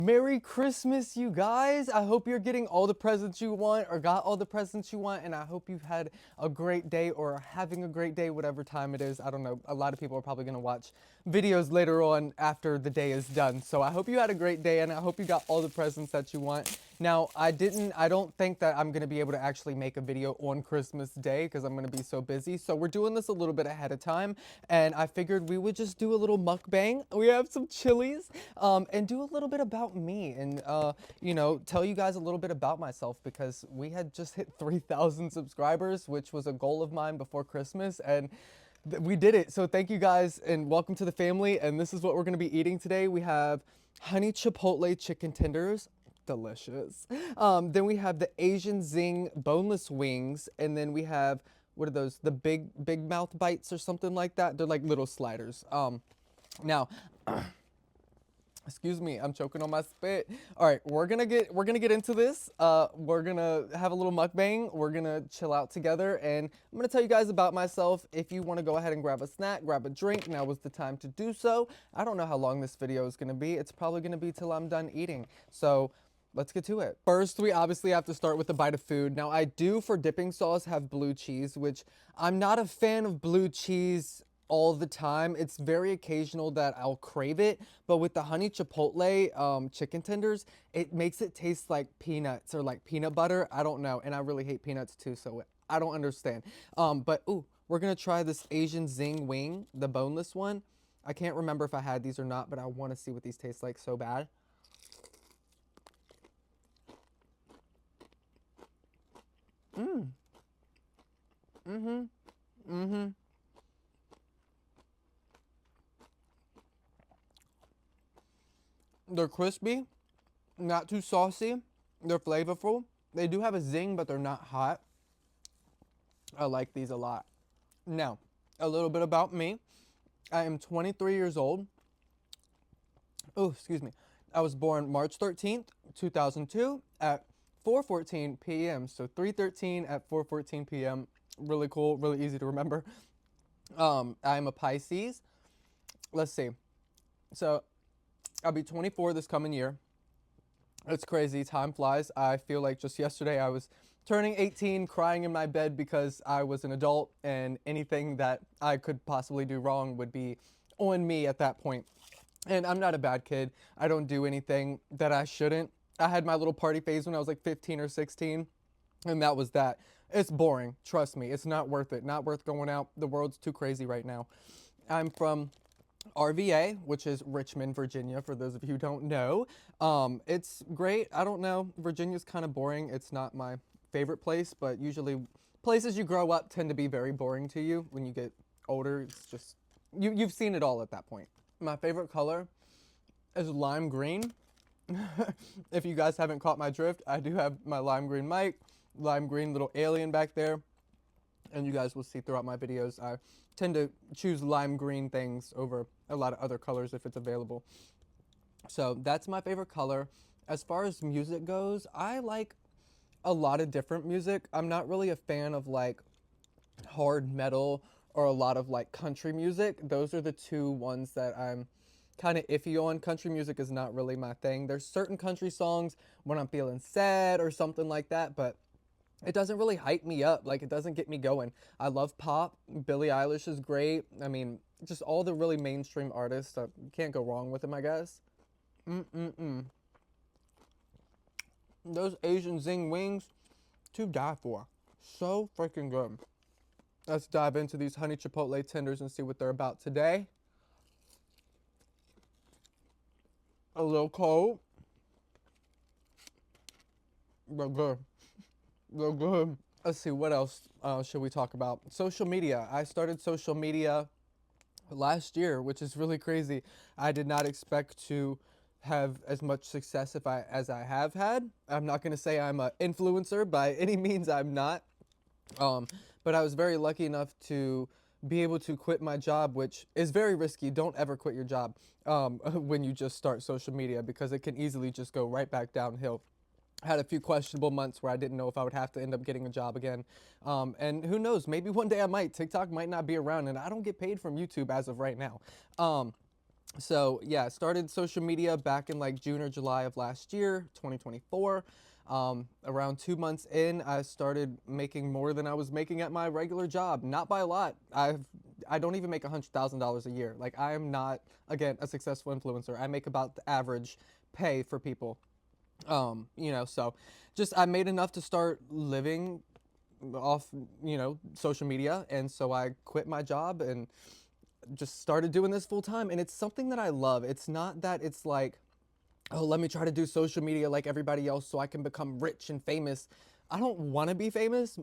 Merry Christmas, you guys. I hope you're getting all the presents you want or got all the presents you want, and I hope you've had a great day or are having a great day, whatever time it is. I don't know. A lot of people are probably going to watch videos later on after the day is done. So I hope you had a great day, and I hope you got all the presents that you want. Now, I don't think that I'm going to be able to actually make a video on Christmas Day because I'm going to be so busy. So we're doing this a little bit ahead of time, and I figured we would just do a little mukbang. We have some chilies, and do a little bit about me and, tell you guys a little bit about myself because we had just hit 3,000 subscribers, which was a goal of mine before Christmas, and we did it. So thank you guys and welcome to the family. And this is what we're going to be eating today. We have honey chipotle chicken tenders. Delicious. Then we have the Asian Zing boneless wings, and then we have, what are those? The big mouth bites or something like that. They're like little sliders. Now, excuse me, I'm choking on my spit. All right, we're gonna get into this. We're gonna have a little mukbang. We're gonna chill out together, and I'm gonna tell you guys about myself. If you want to go ahead and grab a snack, grab a drink, now is the time to do so. I don't know how long this video is gonna be. It's probably gonna be till I'm done eating. So let's get to it. First, we obviously have to start with a bite of food. Now, I do, for dipping sauce, have blue cheese, which I'm not a fan of blue cheese all the time. It's very occasional that I'll crave it, but with the honey chipotle chicken tenders, it makes it taste like peanuts or like peanut butter. I don't know, and I really hate peanuts too, so I don't understand. But ooh, we're gonna try this Asian Zing wing, the boneless one. I can't remember if I had these or not, but I want to see what these taste like so bad. They're crispy, not too saucy. They're flavorful. They do have a zing, but they're not hot. I like these a lot. Now, a little bit about me. I am 23 years old. Oh, excuse me. I was born March 13th, 2002 at 4:14 p.m. So 3:13 at 4:14 p.m. Really cool, really easy to remember. I'm a Pisces. Let's see. So I'll be 24 this coming year. It's crazy. Time flies. I feel like just yesterday I was turning 18, crying in my bed because I was an adult and anything that I could possibly do wrong would be on me at that point. And I'm not a bad kid. I don't do anything that I shouldn't. I had my little party phase when I was like 15 or 16, and that was that. It's boring. Trust me. It's not worth it. Not worth going out. The world's too crazy right now. I'm from RVA, which is Richmond, Virginia, for those of you who don't know. It's great. I don't know. Virginia's kind of boring. It's not my favorite place, but usually places you grow up tend to be very boring to you when you get older. It's just, you've seen it all at that point. My favorite color is lime green. If you guys haven't caught my drift, I do have my lime green mic, lime green little alien back there, and you guys will see throughout my videos, I tend to choose lime green things over a lot of other colors if it's available. So that's my favorite color. As far as music goes, I like a lot of different music. I'm not really a fan of like hard metal or a lot of like country music. Those are the two ones that I'm kind of iffy on. Country music is not really my thing. There's certain country songs when I'm feeling sad or something like that, but it doesn't really hype me up. Like, it doesn't get me going. I love pop. Billie Eilish is great. I mean, just all the really mainstream artists. Can't go wrong with them, I guess. Mm-mm-mm. Those Asian Zing wings, to die for. So freaking good. Let's dive into these honey chipotle tenders and see what they're about today. A little cold, but good. They're good. Let's see, what else should we talk about? Social media. I started social media last year, which is really crazy. I did not expect to have as much success as I have had. I'm not going to say I'm an influencer by any means. I'm not. Um, but I was very lucky enough to be able to quit my job, which is very risky. Don't ever quit your job when you just start social media because it can easily just go right back downhill. I had a few questionable months where I didn't know if I would have to end up getting a job again. And who knows, maybe one day I might. TikTok might not be around, and I don't get paid from YouTube as of right now. So yeah, I started social media back in like June or July of last year, 2024. Around 2 months in, I started making more than I was making at my regular job. Not by a lot. I don't even make $100,000 a year. Like I am not, again, a successful influencer. I make about the average pay for people. So just I made enough to start living off, social media, and so I quit my job and just started doing this full time. And it's something that I love. It's not that it's like, oh, let me try to do social media like everybody else so I can become rich and famous. I don't want to be famous.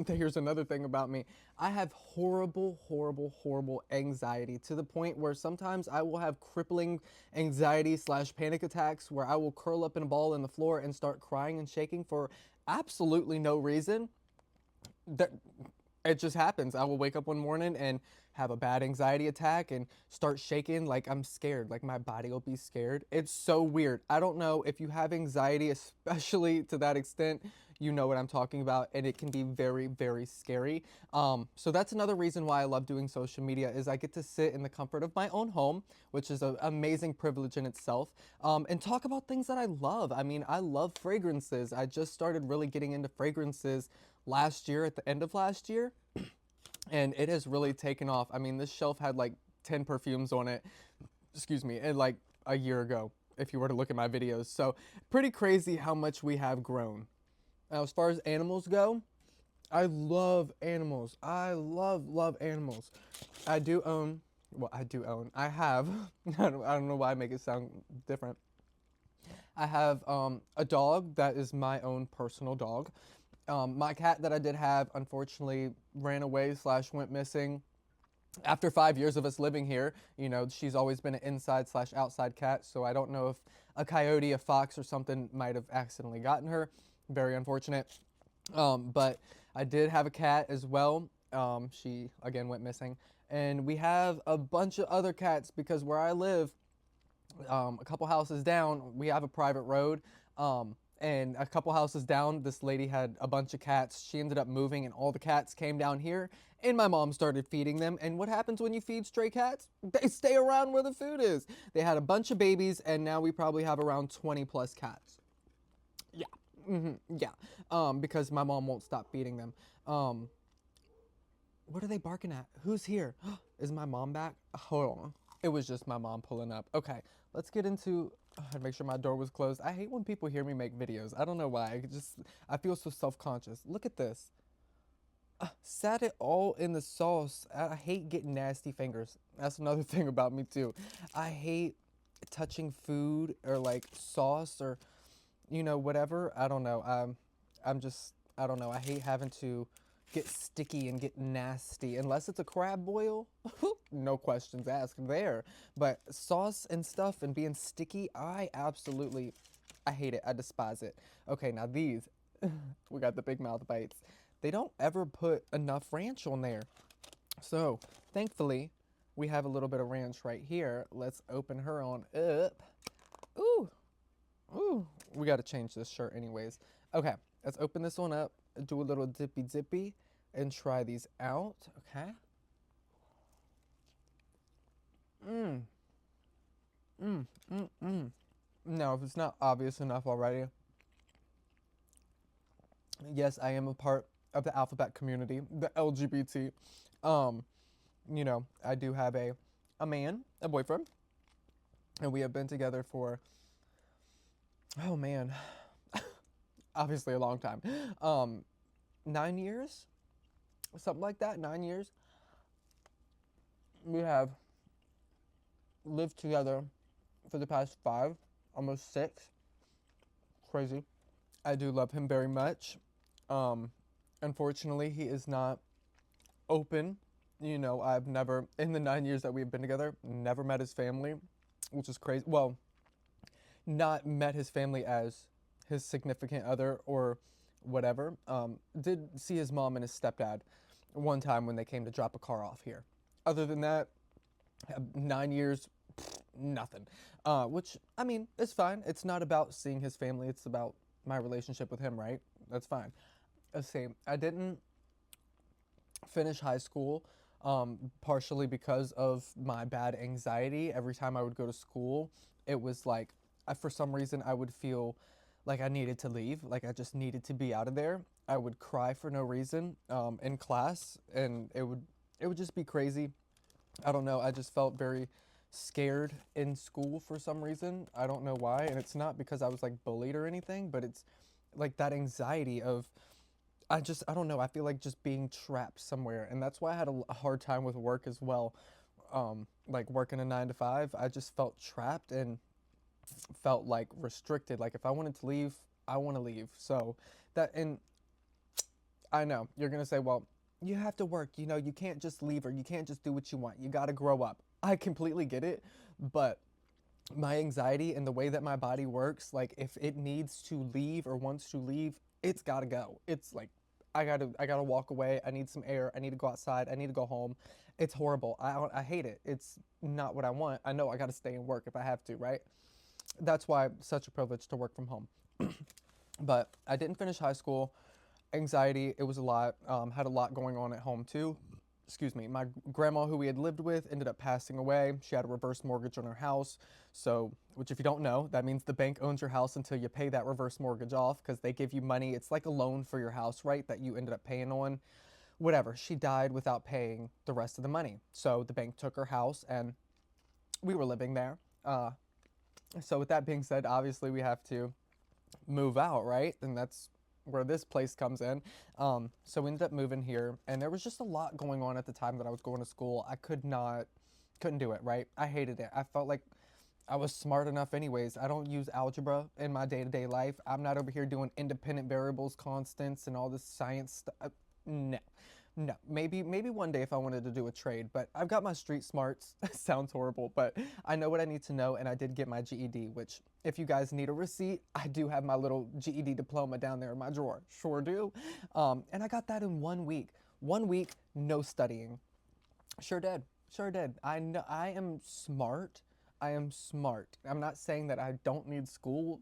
Here's another thing about me. I have horrible, horrible, horrible anxiety to the point where sometimes I will have crippling anxiety slash panic attacks where I will curl up in a ball in the floor and start crying and shaking for absolutely no reason. That it just happens. I will wake up one morning and have a bad anxiety attack and start shaking like I'm scared, like my body will be scared. It's so weird. I don't know if you have anxiety, especially to that extent, you know what I'm talking about, and it can be very, very scary. So that's another reason why I love doing social media is I get to sit in the comfort of my own home, which is an amazing privilege in itself, and talk about things that I love. I mean, I love fragrances. I just started really getting into fragrances last year, at the end of last year, and it has really taken off. I mean, this shelf had like 10 perfumes on it, excuse me, and like a year ago, if you were to look at my videos. So, pretty crazy how much we have grown. Now, as far as animals go, I love animals. I love animals. I do own, I have, I don't know why I make it sound different. I have a dog that is my own personal dog. My cat that I did have unfortunately ran away slash went missing after 5 years of us living here. She's always been an inside slash outside cat, so I don't know if a coyote, a fox, or something might have accidentally gotten her. Very unfortunate. But I did have a cat as well. She again went missing, and we have a bunch of other cats because where I live, a couple houses down, we have a private road. And a couple houses down, this lady had a bunch of cats. She ended up moving, and all the cats came down here. And my mom started feeding them. And what happens when you feed stray cats? They stay around where the food is. They had a bunch of babies, and now we probably have around 20 plus cats. Yeah. Yeah. Because my mom won't stop feeding them. Um, what are they barking at? Who's here? Is my mom back? Hold on. It was just my mom pulling up. Okay, let's get into. I had to make sure my door was closed. I hate when people hear me make videos. I don't know why. I feel so self-conscious. Look at this. Sat it all in the sauce. I hate getting nasty fingers. That's another thing about me too. I hate touching food or like sauce or whatever. I don't know. I'm just, I don't know. I hate having to get sticky and get nasty unless it's a crab boil. No questions asked there. But sauce and stuff and being sticky, I hate it. I despise it. Okay, now these, we got the big mouth bites. They don't ever put enough ranch on there. So, thankfully, we have a little bit of ranch right here. Let's open her on up. Ooh, ooh, we got to change this shirt anyways. Okay, let's open this one up, do a little dippy dippy, and try these out. Okay. Mmm, mmm, mmm, mmm. Now, if it's not obvious enough already, yes, I am a part of the alphabet community, the LGBT. Um, I do have a man, a boyfriend, and we have been together for, oh man, obviously a long time. 9 years, something like that. 9 years. We have lived together for the past five, almost six. Crazy. I do love him very much. Um, Unfortunately, he is not open. I've never, in the 9 years that we've been together, never met his family, which is crazy. Well, not met his family as his significant other or whatever. Did see his mom and his stepdad one time when they came to drop a car off here. Other than that, 9 years, nothing. Which, I mean, it's fine. It's not about seeing his family, it's about my relationship with him, right? That's fine. Let's see. I didn't finish high school partially because of my bad anxiety. Every time I would go to school, it was like, for some reason, I would feel like I needed to leave, like I just needed to be out of there. I would cry for no reason in class, and it would just be crazy. I don't know. I just felt very scared in school for some reason. I don't know why, and it's not because I was like bullied or anything, but it's like that anxiety of I don't know. I feel like just being trapped somewhere, and that's why I had a hard time with work as well. Like working a 9 to 5, I just felt trapped and felt like restricted. Like if I wanted to leave, I want to leave. So that and I know you're gonna say, well, you have to work. You know, you can't just leave or you can't just do what you want. You got to grow up. I completely get it, but my anxiety and the way that my body works, like if it needs to leave or wants to leave, it's got to go. It's like I got to walk away. I need some air. I need to go outside. I need to go home. It's horrible. I hate it. It's not what I want. I know I got to stay and work if I have to, right? That's why it's such a privilege to work from home. But I didn't finish high school. Anxiety, it was a lot. Had a lot going on at home too. Excuse me. My grandma, who we had lived with, ended up passing away. She had a reverse mortgage on her house. So, which if you don't know, that means the bank owns your house until you pay that reverse mortgage off because they give you money. It's like a loan for your house, right? That you ended up paying on. Whatever. She died without paying the rest of the money. So the bank took her house and we were living there. So with that being said, obviously we have to move out, right? And that's where this place comes in. So we ended up moving here, and there was just a lot going on at the time that I was going to school. Couldn't do it, right? I hated it. I felt like I was smart enough anyways. I don't use algebra in my day-to-day life. I'm not over here doing independent variables, constants, and all this science stuff. No. No, maybe one day if I wanted to do a trade, but I've got my street smarts. Sounds horrible, but I know what I need to know, and I did get my GED, which if you guys need a receipt, I do have my little GED diploma down there in my drawer. Sure do. And I got that in 1 week. 1 week, no studying. Sure did. Sure did. I know I am smart. I am smart. I'm not saying that I don't need school.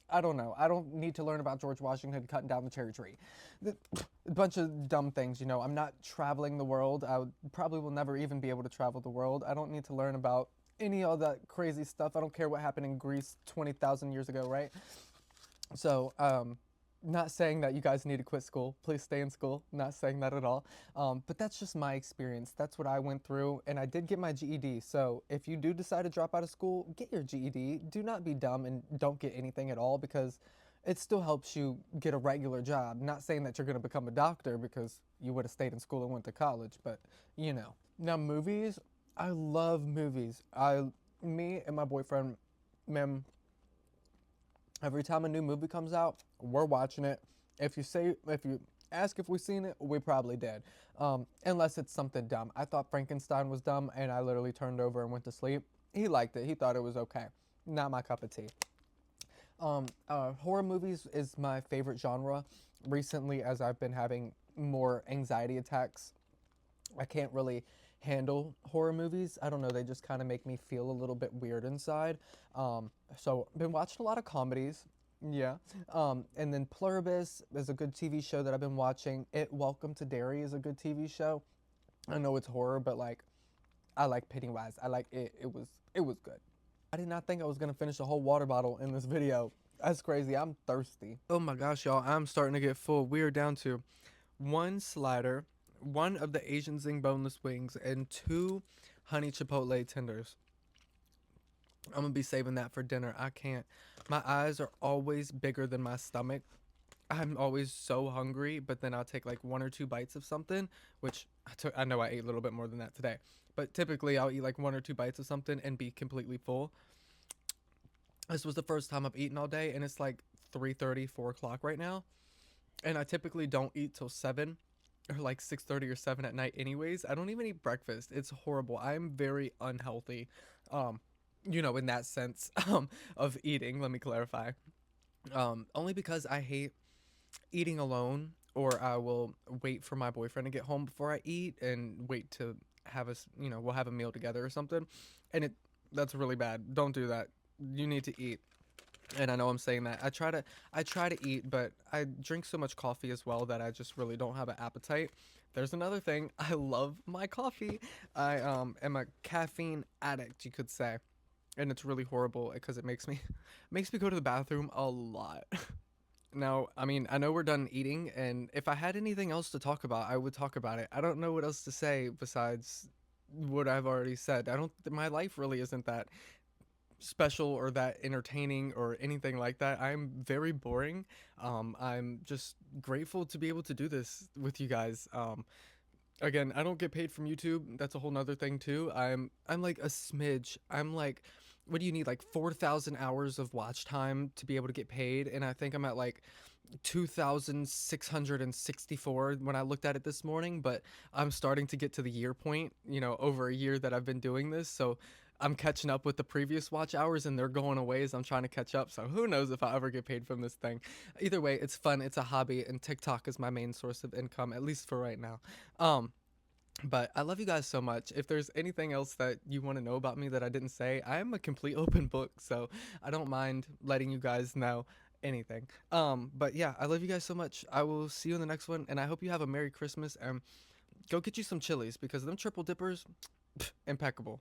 I don't know. I don't need to learn about George Washington cutting down the cherry tree. A bunch of dumb things, you know. I'm not traveling the world. Probably will never even be able to travel the world. I don't need to learn about any of that crazy stuff. I don't care what happened in Greece 20,000 years ago, right? So, not saying that you guys need to quit school. Please stay in school. Not saying that at all. But that's just my experience. That's what I went through, and I did get my GED. So if you do decide to drop out of school, get your GED. Do not be dumb and don't get anything at all because it still helps you get a regular job. Not saying that you're going to become a doctor because you would have stayed in school and went to college, but you know. Now movies, I love movies. Me and my boyfriend, mem, every time a new movie comes out, we're watching it. If you ask if we've seen it, we probably did. Unless it's something dumb. I thought Frankenstein was dumb, and I literally turned over and went to sleep. He liked it. He thought it was okay. Not my cup of tea. Horror movies is my favorite genre. Recently, as I've been having more anxiety attacks, I can't really handle horror movies. I don't know, they just kind of make me feel a little bit weird inside. So I've been watching a lot of comedies. Yeah. And then Pluribus is a good TV show that I've been watching. Welcome to Derry is a good TV show. I know it's horror, but like I like Pennywise. I like it. It was good. I did not think I was gonna finish a whole water bottle in this video. That's crazy. I'm thirsty. Oh my gosh, y'all. I'm starting to get full. We are down to one slider, one of the Asian Zing boneless wings, and two honey chipotle tenders. I'm gonna be saving that for dinner. I can't. My eyes are always bigger than my stomach. I'm always so hungry, but then I'll take like one or two bites of something, which I know I ate a little bit more than that today. But typically I'll eat like one or two bites of something and be completely full. This was the first time I've eaten all day, and it's like 3:30, 4 o'clock right now. And I typically don't eat till 7 or like 6:30 or 7 at night anyways. I don't even eat breakfast. It's horrible. I'm very unhealthy. Um, in that sense of eating, let me clarify. Only because I hate eating alone, or I will wait for my boyfriend to get home before I eat and wait to have we'll have a meal together or something. And that's really bad. Don't do that. You need to eat. And I know I'm saying that. I try to eat, but I drink so much coffee as well that I just really don't have an appetite. there's another thing. I love my coffee. I am a caffeine addict, you could say. And it's really horrible because it makes me makes me go to the bathroom a lot. Now, I mean, I know we're done eating, and if I had anything else to talk about, I would talk about it. I don't know what else to say besides what I've already said. I don't. My life really isn't that special or that entertaining or anything like that. I'm very boring. I'm just grateful to be able to do this with you guys. Again, I don't get paid from YouTube. That's a whole nother thing too. I'm like a smidge. I'm like, what do you need? Like 4,000 hours of watch time to be able to get paid, and I think I'm at like 2,664 when I looked at it this morning. But I'm starting to get to the year point. Over a year that I've been doing this, so I'm catching up with the previous watch hours, and they're going away as I'm trying to catch up. So who knows if I ever get paid from this thing? Either way, it's fun. It's a hobby, and TikTok is my main source of income, at least for right now. Um, but I love you guys so much. If there's anything else that you want to know about me that I didn't say, I am a complete open book, so I don't mind letting you guys know anything. But yeah, I love you guys so much. I will see you in the next one, and I hope you have a Merry Christmas, and go get you some chilies because them triple dippers, impeccable.